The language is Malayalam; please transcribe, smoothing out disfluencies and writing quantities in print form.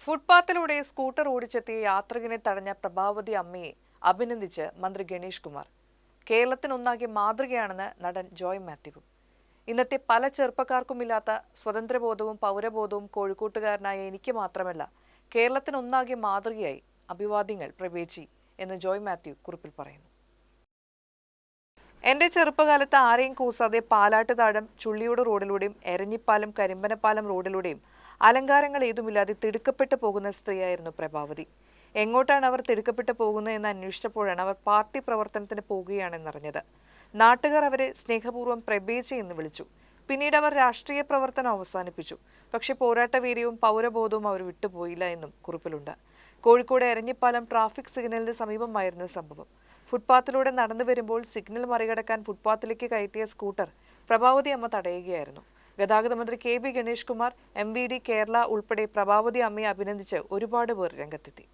ഫുട്പാത്തിലൂടെ സ്കൂട്ടർ ഓടിച്ചെത്തിയ യാത്രികനെ തടഞ്ഞ പ്രഭാവതി അമ്മയെ അഭിനന്ദിച്ച് മന്ത്രി ഗണേഷ് കുമാർ. കേരളത്തിനൊന്നാകെ മാതൃകയാണെന്ന് നടൻ ജോയ് മാത്യുവും. ഇന്നത്തെ പല ചെറുപ്പക്കാർക്കുമില്ലാത്ത സ്വതന്ത്രബോധവും പൗരബോധവും കോഴിക്കോട്ടുകാരനായ എനിക്ക് മാത്രമല്ല, കേരളത്തിനൊന്നാകെ മാതൃകയായി. അഭിവാദ്യങ്ങൾ പ്രവേശി എന്ന് ജോയ് മാത്യു കുറിപ്പിൽ പറയുന്നു. എന്റെ ചെറുപ്പകാലത്ത് ആരെയും കൂസാതെ പാലാട്ടുതാഴം ചുള്ളിയോട് റോഡിലൂടെയും എരഞ്ഞിപ്പാലം കരിമ്പനപ്പാലം റോഡിലൂടെയും അലങ്കാരങ്ങൾ ഏതുമില്ലാതെ തിടുക്കപ്പെട്ടു പോകുന്ന സ്ത്രീയായിരുന്നു പ്രഭാവതി. എങ്ങോട്ടാണ് അവർ തിടുക്കപ്പെട്ടു പോകുന്നത് എന്ന് അന്വേഷിച്ചപ്പോഴാണ് അവർ പാർട്ടി പ്രവർത്തനത്തിന് പോകുകയാണെന്നറിഞ്ഞത്. നാട്ടുകാർ അവരെ സ്നേഹപൂർവ്വം പ്രബേജി എന്ന് വിളിച്ചു. പിന്നീട് അവർ രാഷ്ട്രീയ പ്രവർത്തനം അവസാനിപ്പിച്ചു. പക്ഷേ പോരാട്ടവീര്യവും പൗരബോധവും അവർ വിട്ടുപോയില്ല എന്നും കുറിപ്പിലുണ്ട്. കോഴിക്കോട് എരഞ്ഞിപ്പാലം ട്രാഫിക് സിഗ്നലിന് സമീപമായിരുന്നു സംഭവം. ഫുട്പാത്തിലൂടെ നടന്നു വരുമ്പോൾ സിഗ്നൽ മറികടക്കാൻ ഫുട്പാത്തിലേക്ക് കയറ്റിയ സ്കൂട്ടർ പ്രഭാവതി അമ്മ തടയുകയായിരുന്നു. ഗതാഗത മന്ത്രി K B Ganesh Kumar, MVD Kerala ഉൾപ്പെടെ പ്രഭാവതി അമ്മയെ അഭിനന്ദിച്ച് ഒരുപാട് പേർ രംഗത്തെത്തി.